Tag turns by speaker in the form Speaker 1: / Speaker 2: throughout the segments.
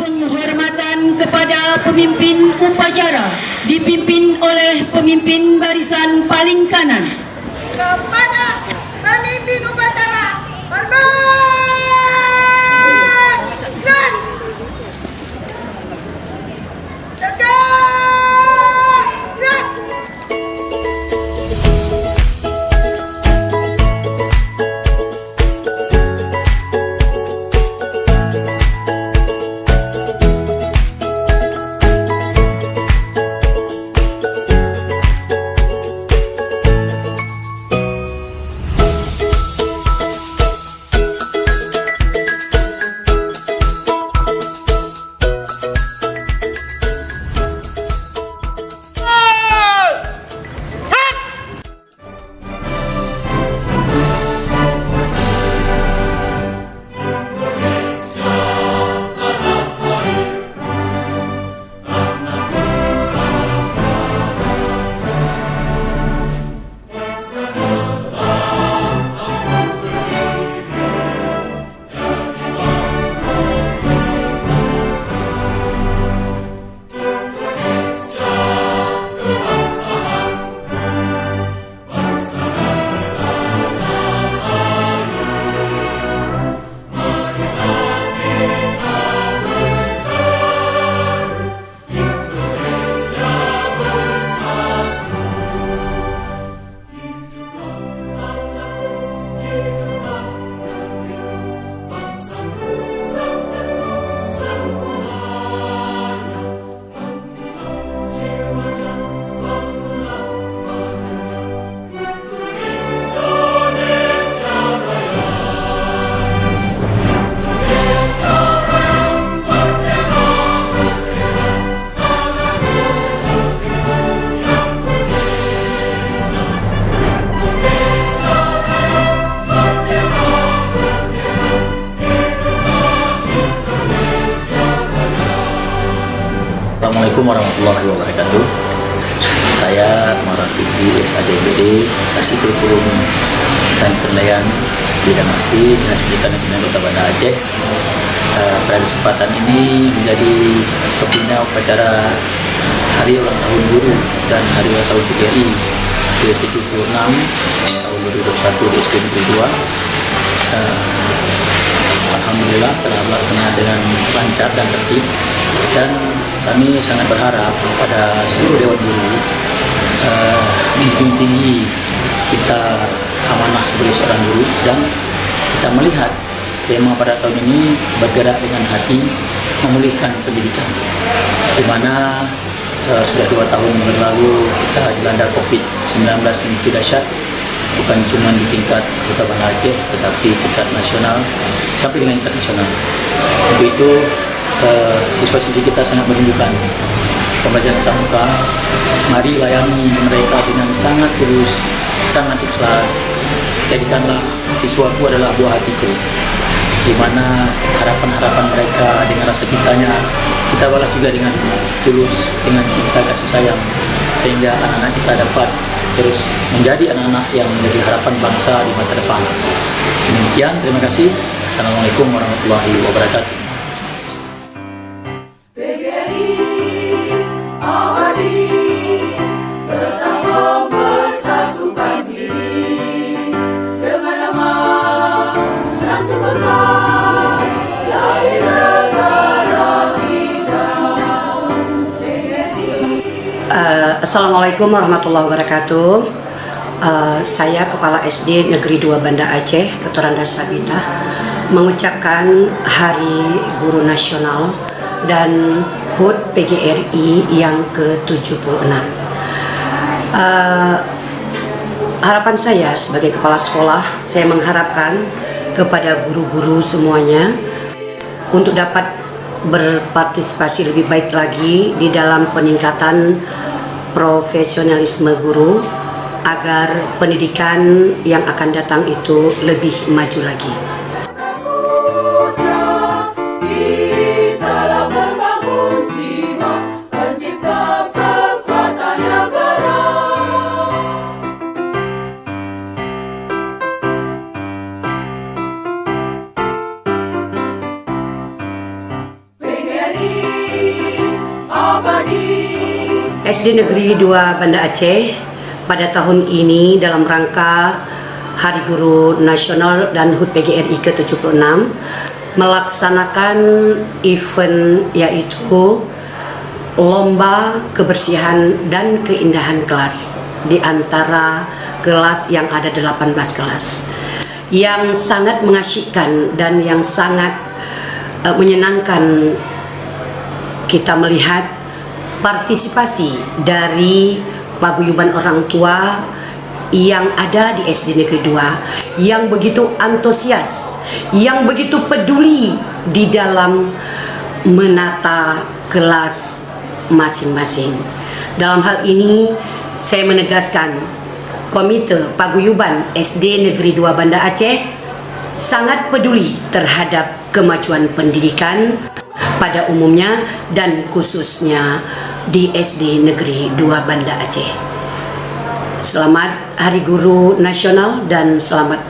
Speaker 1: Penghormatan kepada pemimpin upacara dipimpin oleh pemimpin barisan paling kanan.
Speaker 2: Kepada pemimpin upacara, hormat dan tegak.
Speaker 3: Assalamualaikum warahmatullahi wabarakatuh. Saya Muhammad Fikri SHDBD, Kasih Kurikulum dan Penilaian Bidang Asli Dinas Pendidikan dan Kebudayaan Kota Banda Aceh. Pada kesempatan ini menjadi pembina upacara Hari Ulang Tahun Guru dan Hari Ulang Tahun TVRI ke-76 tahun 2021 di SD Negeri 2. Alhamdulillah telah melaksanakan dengan lancar dan tertib, dan kami sangat berharap kepada seluruh Dewan Guru menjunjung tinggi kita amanah sebagai seorang guru, dan kita melihat tema pada tahun ini bergerak dengan hati memulihkan pendidikan, di mana sudah 2 tahun berlalu kita dilanda COVID-19 yang begitu dahsyat, bukan cuma di tingkat Kota Banda Aceh, tetapi tingkat nasional sampai dengan internasional. Untuk itu siswa-siswi kita sangat merindukan pembelajaran tatap muka. Mari layani mereka dengan sangat tulus, sangat ikhlas. Jadikanlah siswaku adalah buah hatiku, di mana harapan-harapan mereka dengan rasa cintanya kita balas juga dengan tulus, dengan cinta kasih sayang, sehingga anak-anak kita dapat terus menjadi anak-anak yang menjadi harapan bangsa di masa depan. Demikian, terima kasih. Assalamualaikum warahmatullahi wabarakatuh.
Speaker 4: Assalamualaikum warahmatullahi wabarakatuh. Saya Kepala SD Negeri 2 Banda Aceh, Dr. Randa Sabita, mengucapkan Hari Guru Nasional dan HUT PGRI yang ke-76. Harapan saya sebagai kepala sekolah, saya mengharapkan kepada guru-guru semuanya untuk dapat berpartisipasi lebih baik lagi di dalam peningkatan profesionalisme guru, agar pendidikan yang akan datang itu lebih maju lagi.
Speaker 2: PGRI
Speaker 4: SD Negeri 2 Banda Aceh pada tahun ini dalam rangka Hari Guru Nasional dan HUT PGRI ke-76 melaksanakan event yaitu lomba kebersihan dan keindahan kelas di antara kelas yang ada 18 kelas, yang sangat mengasyikkan dan yang sangat menyenangkan kita melihat partisipasi dari paguyuban orang tua yang ada di SD Negeri 2 yang begitu antusias, yang begitu peduli di dalam menata kelas masing-masing. Dalam hal ini saya menegaskan Komite Paguyuban SD Negeri 2 Banda Aceh sangat peduli terhadap kemajuan pendidikan pada umumnya dan khususnya di SD Negeri 2 Banda Aceh. Selamat Hari Guru Nasional dan selamat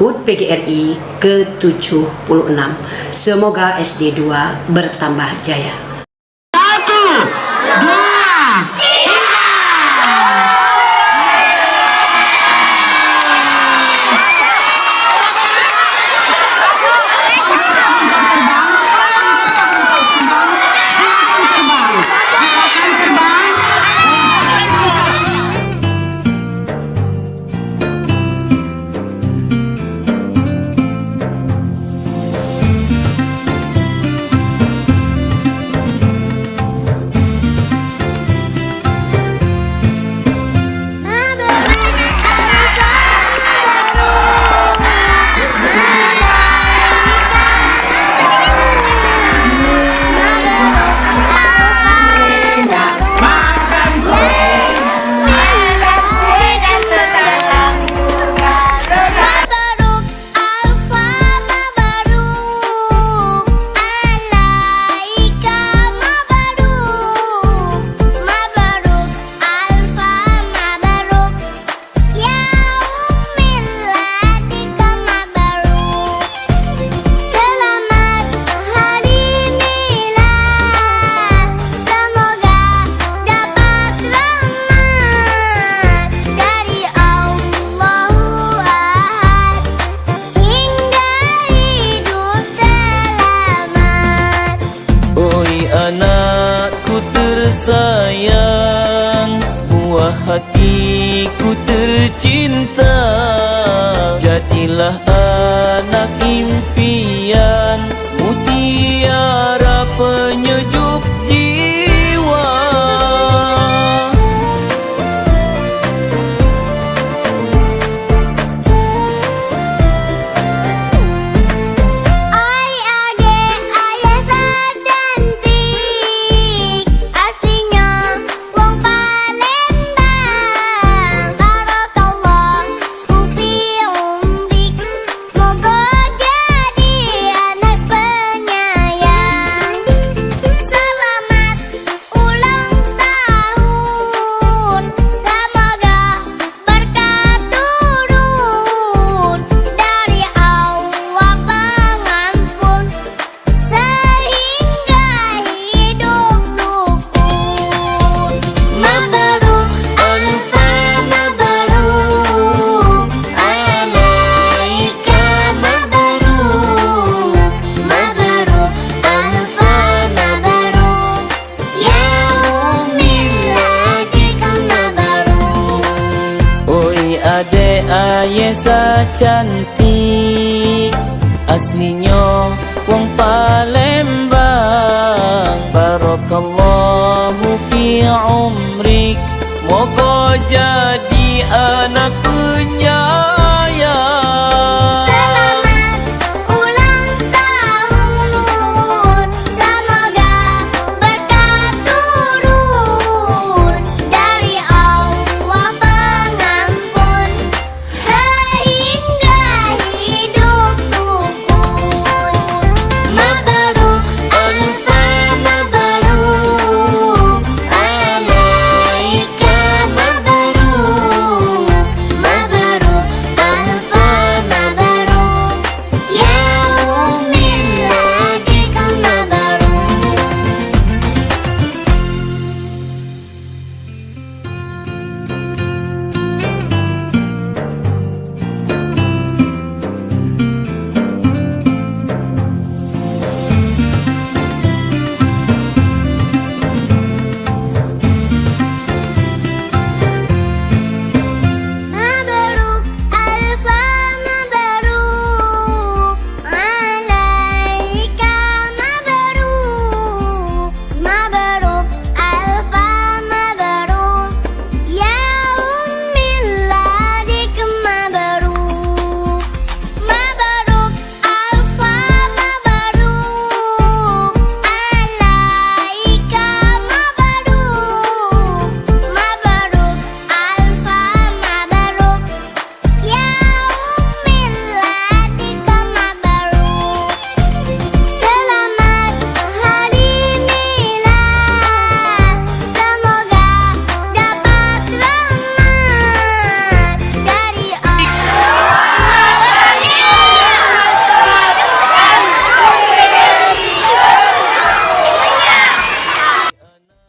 Speaker 4: HUT PGRI ke-76. Semoga SD 2 bertambah jaya.
Speaker 1: 1, 2,
Speaker 5: 'Oi anakku tersayang, buah hatiku tercinta, jadilah anak impian, mutiara penyejuk jiwa. Ayesa cantik, aslinya wong Palembang. Barakallahu fi umrik, moga jadi anak penyayang.